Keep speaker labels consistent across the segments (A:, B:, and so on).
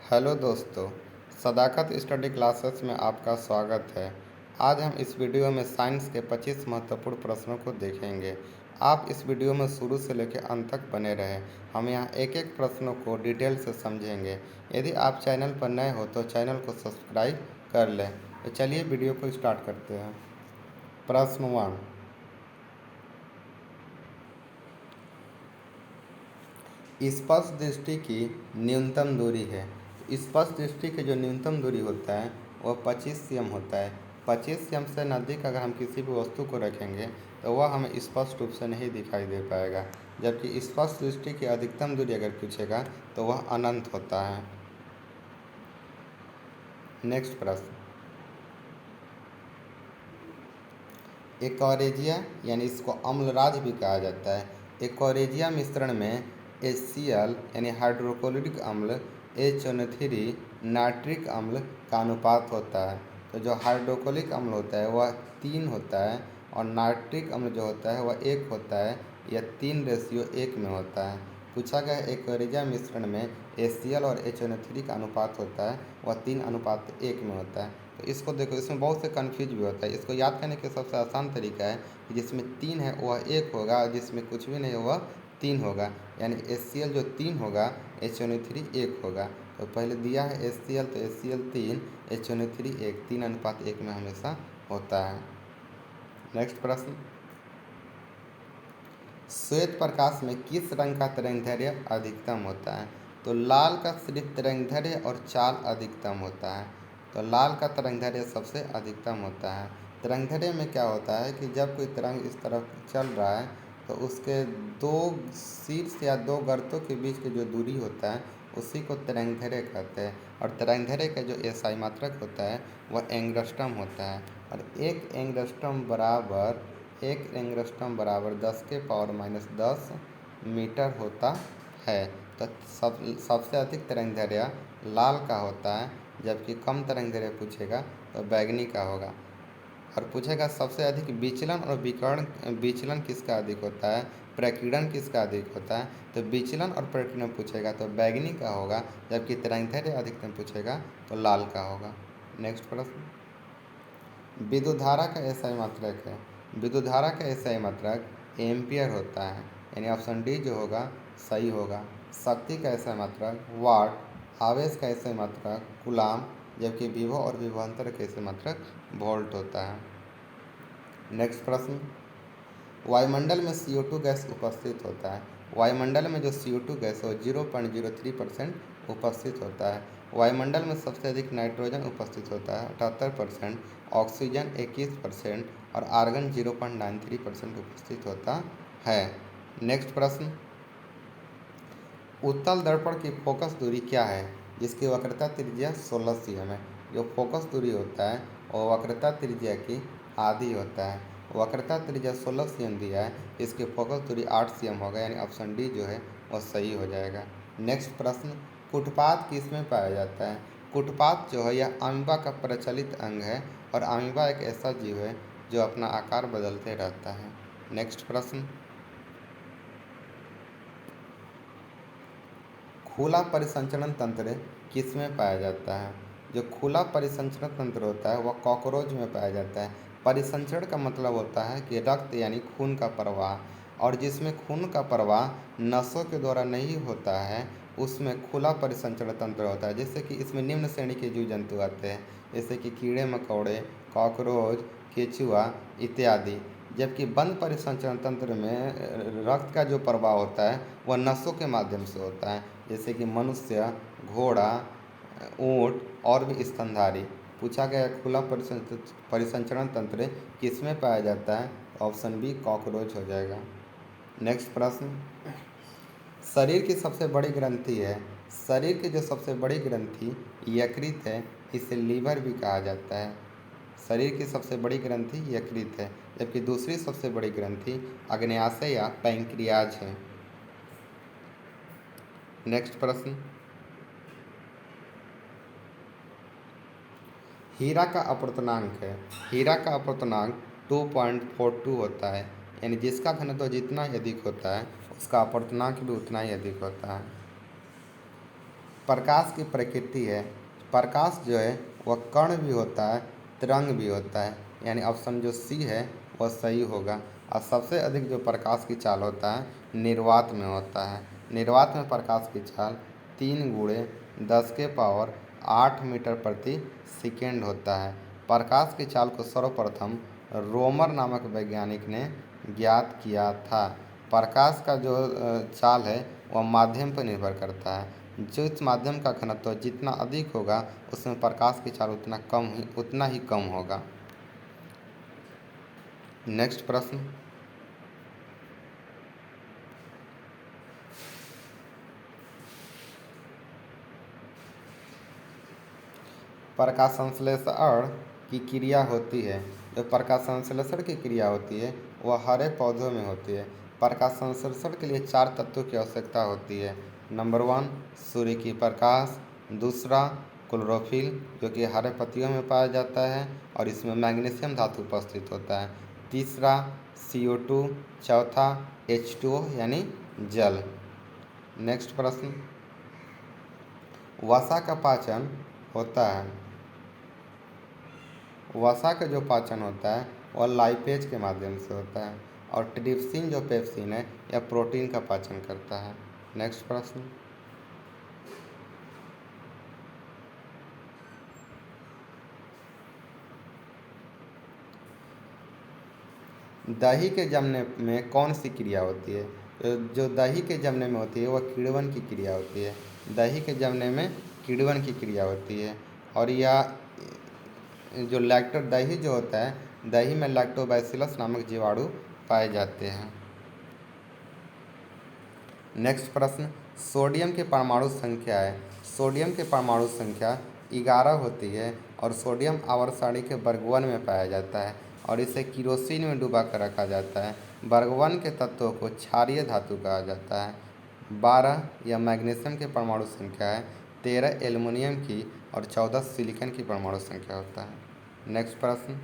A: Hello दोस्तों, सदाकत study classes में आपका स्वागत है। आज हम इस वीडियो में साइंस के 25 महत्वपूर्ण प्रश्नों को देखेंगे। आप इस वीडियो में शुरू से लेकर अंत तक बने रहें। हम यहाँ एक एक प्रश्नों को डिटेल से समझेंगे। यदि आप चैनल पर नए हो तो चैनल को सब्सक्राइब कर लें। तो चलिए वीडियो को स्टार्ट करते हैं। प्रश्न 1, स्पर्श दृष्टि की न्यूनतम दूरी है। स्पर्श दृष्टि की जो न्यूनतम दूरी होता है वह 25 cm होता है। 25 cm से नज़दीक अगर हम किसी भी वस्तु को रखेंगे तो वह हमें स्पष्ट रूप से नहीं दिखाई दे पाएगा, जबकि स्पर्श दृष्टि की अधिकतम दूरी अगर पूछेगा तो वह अनंत होता है। नेक्स्ट प्रश्न, एक्वरेजिया यानी इसको अम्लराज भी कहा जाता है। एक्वरेजिया मिश्रण में HCl यानी हाइड्रोक्लोरिक अम्ल H3 नाइट्रिक अम्ल का अनुपात होता है। तो जो हाइड्रोक्लोरिक अम्ल होता है वह 3 होता है और नाइट्रिक अम्ल जो होता है वह 1 होता है। यह 3:1 में होता है। पूछा गया एक्वरेजिया मिश्रण में HCl और HNO3 का अनुपात होता है वह 3:1 में होता है। तो इसको देखो, इसमें बहुत से कन्फ्यूज भी होता है। इसको याद करने का सबसे आसान तरीका है कि जिसमें 3 है वह 1 होगा और जिसमें कुछ भी नहीं है वह 3 होगा। यानी HCl जो 3 होगा, HNO3 1 होगा। तो पहले दिया है HCl तो HCl 3, HNO3 1, 3:1 में हमेशा होता है। नेक्स्ट प्रश्न, श्वेत प्रकाश में किस रंग का तरंगदैर्घ्य अधिकतम होता है? तो लाल का सिर्फ तरंगदैर्घ्य और चाल अधिकतम होता है। तो लाल का तरंगदैर्घ्य सबसे अधिकतम होता है। तरंगदैर्घ्य में क्या होता है कि जब कोई तरंग इस तरफ चल रहा है तो उसके दो शीर्ष या दो गर्तों के बीच की जो दूरी होता है उसी को तरंगदैर्घ्य कहते हैं। और तरंगदैर्घ्य का जो एसआई मात्रक होता है वह एंगस्ट्रम होता है। और एक एंगस्ट्रम बराबर 10⁻⁻10 मीटर होता है। तो सबसे अधिक तरंगदैर्घ्य लाल का होता है, जबकि कम तरंगदैर्घ्य पूछेगा तो बैगनी का होगा। और पूछेगा सबसे अधिक विचलन और विचलन किसका अधिक होता है, प्रकीर्णन किसका अधिक होता है? तो विचलन और प्रकीर्णन पूछेगा तो बैगनी का होगा, जबकि तरंगदैर्घ्य अधिकतम पूछेगा तो लाल का होगा। नेक्स्ट प्रश्न, विद्युत धारा का एसआई मात्रक है। विद्युत धारा का एसआई मात्रक एम्पियर होता है, यानी ऑप्शन डी जो होगा सही होगा। शक्ति का एसआई मात्रक वाट, आवेश का एसआई मात्रक कूलाम, जबकि विभव और विभवांतर का एसआई मात्रक वोल्ट होता है। नेक्स्ट प्रश्न, वायुमंडल में CO2 गैस उपस्थित होता है। वायुमंडल में जो CO2 गैस है वो 0.03% उपस्थित होता है। वायुमंडल में सबसे अधिक नाइट्रोजन उपस्थित होता है 78%, ऑक्सीजन 21% और आर्गन 0.93% उपस्थित होता है। नेक्स्ट प्रश्न, उत्तल दर्पण की फोकस दूरी क्या है जिसकी वक्रता त्रिज्या 16 cm है? जो फोकस दूरी होता है वो वक्रता त्रिज्या की आधी होता है। वक्रता त्रिज्या 16 cm दिया है, इसकी फोकस दूरी 8 cm होगा, यानी ऑप्शन डी जो है वो सही हो जाएगा। नेक्स्ट प्रश्न, कुटपाद किस में पाया जाता है? कुटपाद जो है यह अमीबा का प्रचलित अंग है और अमीबा एक ऐसा जीव है जो अपना आकार बदलते रहता है। नेक्स्ट प्रश्न, खुला परिसंचरण तंत्र किस में पाया जाता है? जो खुला परिसंचरण तंत्र होता है वह कॉकरोच में पाया जाता है। परिसंचरण का मतलब होता है कि रक्त यानी खून का प्रवाह, और जिसमें खून का प्रवाह नसों के द्वारा नहीं होता है उसमें खुला परिसंचरण तंत्र होता है। जैसे कि इसमें निम्न श्रेणी के जीव जंतु आते हैं, जैसे कि कीड़े मकोड़े, कॉकरोच, केचुआ इत्यादि। जबकि बंद परिसंचरण तंत्र में रक्त का जो प्रवाह होता है वह नसों के माध्यम से होता है, जैसे कि मनुष्य, घोड़ा, ऊँट और भी स्तनधारी। पूछा गया खुला परिसंचरण तंत्र किस में पाया जाता है? ऑप्शन बी कॉकरोच हो जाएगा। नेक्स्ट प्रश्न, शरीर की सबसे बड़ी ग्रंथि है। शरीर की जो सबसे बड़ी ग्रंथि यकृत है, इसे लीवर भी कहा जाता है। शरीर की सबसे बड़ी ग्रंथि यकृत है, जबकि दूसरी सबसे बड़ी ग्रंथि अग्न्याशय या पैंक्रियाज है। नेक्स्ट प्रश्न, हीरा का अपवर्तनांक है। हीरा का अपवर्तनांक 2.42 होता है, यानी जिसका घनत्व जितना अधिक होता है उसका अपवर्तनांक भी उतना ही अधिक होता है। प्रकाश की प्रकृति है, प्रकाश जो है वह कण भी होता है, तरंग भी होता है, यानी ऑप्शन जो सी है वह सही होगा। और सबसे अधिक जो प्रकाश की चाल होता है निर्वात में होता है। निर्वात में प्रकाश की चाल 3 × 10⁸ मीटर प्रति सेकेंड होता है। प्रकाश की चाल को सर्वप्रथम रोमर नामक वैज्ञानिक ने ज्ञात किया था। प्रकाश का जो चाल है वह माध्यम पर निर्भर करता है। जिस माध्यम का घनत्व जितना अधिक होगा उसमें प्रकाश की चाल उतना ही कम होगा। नेक्स्ट प्रश्न, प्रकाश संश्लेषण की क्रिया होती है। जो प्रकाश संश्लेषण की क्रिया होती है वह हरे पौधों में होती है। प्रकाश संश्लेषण के लिए 4 तत्वों की आवश्यकता होती है। नंबर 1 सूर्य की प्रकाश, दूसरा क्लोरोफिल जो कि हरे पत्तियों में पाया जाता है और इसमें मैग्नीशियम धातु उपस्थित होता है, तीसरा CO2, चौथा H2O यानी जल। नेक्स्ट प्रश्न, वसा का पाचन होता है, वसा का जो पाचन होता है वह लाइपेज के माध्यम से होता है और ट्रिप्सिन जो पेप्सिन है यह प्रोटीन का पाचन करता है। नेक्स्ट प्रश्न, दही के जमने में कौन सी क्रिया होती है? जो दही के जमने में होती है वह किण्वन की क्रिया होती है। दही के जमने में किण्वन की क्रिया होती है और यह जो दही जो होता है, दही में लैक्टोबैसिलस नामक जीवाणु पाए जाते हैं। नेक्स्ट प्रश्न, सोडियम की परमाणु संख्या है। सोडियम की परमाणु संख्या 11 होती है और सोडियम आवर्त सारणी के वर्ग 1 में पाया जाता है और इसे किरोसिन में डुबा कर रखा जाता है। वर्ग 1 के तत्वों को क्षारीय धातु कहा जाता है। 12 यह मैग्नीशियम की परमाणु संख्या है, 13 एल्युमिनियम की और 14 सिलिकॉन की परमाणु संख्या होता है। नेक्स्ट प्रश्न,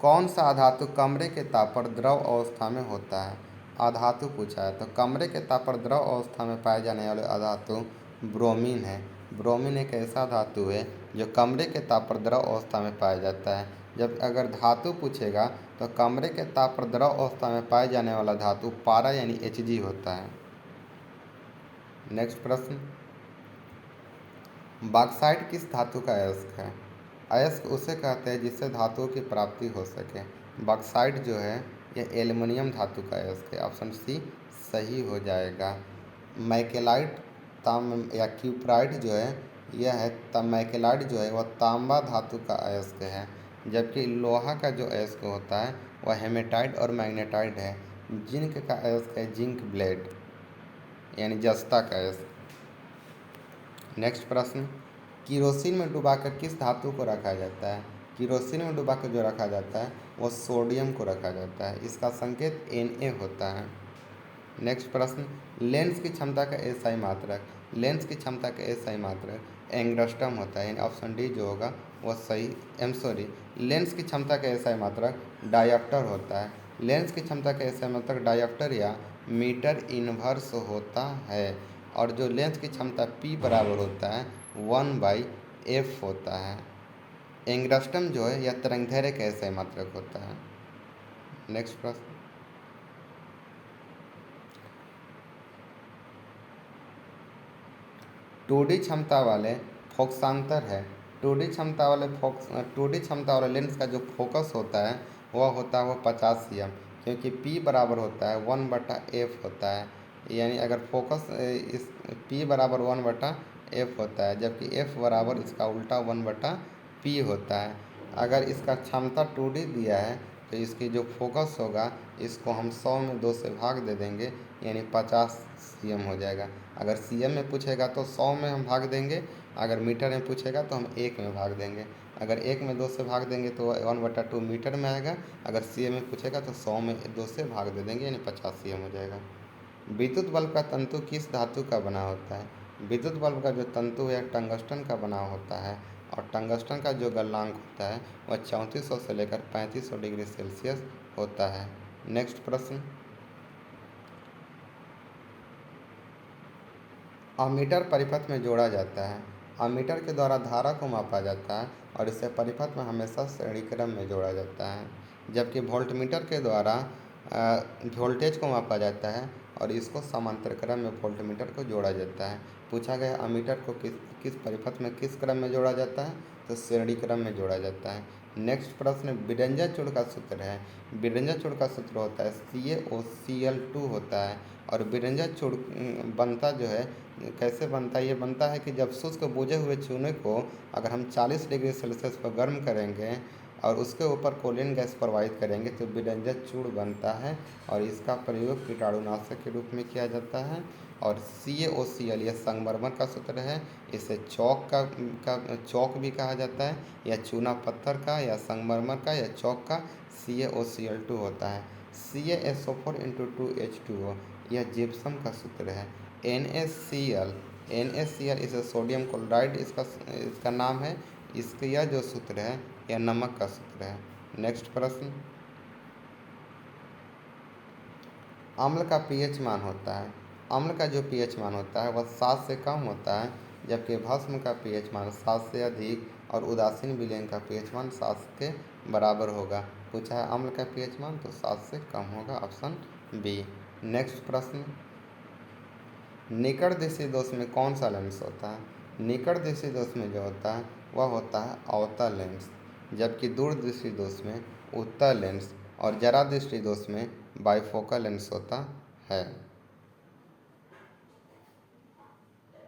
A: कौन सा अधातु कमरे के ताप पर द्रव अवस्था में होता है? अधातु पूछा है तो कमरे के ताप पर द्रव अवस्था में पाए जाने वाले अधातु ब्रोमीन है। ब्रोमीन एक ऐसा धातु है जो कमरे के ताप पर द्रव अवस्था में पाया जाता है। जब अगर धातु पूछेगा तो कमरे के ताप पर द्रव अवस्था में पाए जाने वाला धातु पारा यानी Hg होता है। नेक्स्ट प्रश्न, बॉक्साइट किस धातु का अयस्क है? अयस्क उसे कहते हैं जिससे धातुओं की प्राप्ति हो सके। बॉक्साइट जो है यह एल्युमिनियम धातु का अयस्क है। ऑप्शन सी सही हो जाएगा। मैकेलाइट या क्यूप्राइट जो है यह है मैकेलाइट जो है वह तांबा धातु का अयस्क है, जबकि लोहा का जो अयस्क होता है वह हेमेटाइट और मैग्नेटाइट है। जिंक का अयस्क है जिंक ब्लेड यानी जस्ता का अयस्क। नेक्स्ट प्रश्न, किरोसिन में डुबाकर किस धातु को रखा जाता है? किरोसिन में डुबाकर जो रखा जाता है वो सोडियम को रखा जाता है। इसका संकेत Na होता है। नेक्स्ट प्रश्न, लेंस की क्षमता का एसआई मात्रक, लेंस की क्षमता का एसआई मात्रक एंगस्ट्रम होता है। ऑप्शन डी जो होगा वह सही लेंस की क्षमता का एसआई मात्रक डायोप्टर होता है। लेंस की क्षमता का एसआई मात्रक डायोप्टर या मीटर इनवर्स होता है और जो लेंस की क्षमता P बराबर होता है 1/f होता है। एंगस्ट्रम जो है यह तरंगदैर्घ्य का एसआई मात्रक होता है। नेक्स्ट प्रश्न, 2D क्षमता वाले फोकसांतर है। 2D क्षमता वाले लेंस का जो फोकस होता है वह होता है 50 cm, क्योंकि P बराबर होता है 1/f होता है। यानी अगर फोकस इस P बराबर 1/f होता है, जबकि f बराबर इसका उल्टा 1/p होता है। अगर इसका क्षमता 2D दिया है तो इसकी जो फोकस होगा इसको हम 100 में 2 से भाग दे देंगे यानी 50 cm हो जाएगा। अगर cm में पूछेगा तो 100 में हम भाग देंगे, अगर मीटर में पूछेगा तो हम 1 में भाग देंगे। अगर 1 में 2 से भाग देंगे तो 1/2 मीटर में आएगा। अगर cm में पूछेगा तो 100 में 2 से भाग दे देंगे यानी 50 cm हो जाएगा। विद्युत बल्ब का तंतु किस धातु का बना होता है? विद्युत बल्ब का जो तंतु है टंगस्टन का बना होता है और टंगस्टन का जो गलनांक होता है वह 3400 से लेकर 3500 डिग्री सेल्सियस होता है। नेक्स्ट प्रश्न, अमीटर परिपथ में जोड़ा जाता है। अमीटर के द्वारा धारा को मापा जाता है और इसे परिपथ में हमेशा श्रेणी क्रम में जोड़ा जाता है। जबकि वोल्टमीटर के द्वारा वोल्टेज को मापा जाता है और इसको समांतर क्रम में वोल्टमीटर को जोड़ा जाता है। पूछा गया अमीटर को किस किस परिपथ में किस क्रम में जोड़ा जाता है, तो श्रेणी क्रम में जोड़ा जाता है। नेक्स्ट प्रश्न बिरंजा चूड़ का सूत्र है। बिरंजा चूड़ का सूत्र होता है CaOCl2 होता है। और बिरंजा चूड़ बनता जो है कैसे बनता है, ये बनता है कि जब शुष्क बुझे हुए चूने को अगर हम 40 डिग्री सेल्सियस पर गर्म करेंगे और उसके ऊपर कोलिन गैस प्रवाहित करेंगे तो बिरंजा चूड़ बनता है और इसका प्रयोग कीटाणुनाशक के रूप में किया जाता है। और CaOCl यह संगमरमर का सूत्र है। इसे चौक भी कहा जाता है, या चूना पत्थर का या संगमरमर का या चौक का CaOCl2 होता है। CaSO4 × 2H2O यह जिप्सम का सूत्र है। NaCl इसे सोडियम क्लोराइड इसका नाम है। इसका यह जो सूत्र है यह नमक का सूत्र है। नेक्स्ट प्रश्न, अम्ल का pH मान होता है। अम्ल का जो pH मान होता है वह 7 से कम होता है, जबकि भस्म का pH मान 7 से अधिक और उदासीन विलयन का pH मान 7 के बराबर होगा। पूछा है अम्ल का pH मान, तो 7 से कम होगा, ऑप्शन बी। नेक्स्ट प्रश्न, निकट दृष्टि दोष में कौन सा लेंस होता है। निकट दृष्टि दोष में जो होता है वह होता है अवतल लेंस, जबकि दूर दृष्टि दोष में उत्तल लेंस और जरा दृष्टि दोष में बाइफोकल लेंस होता है।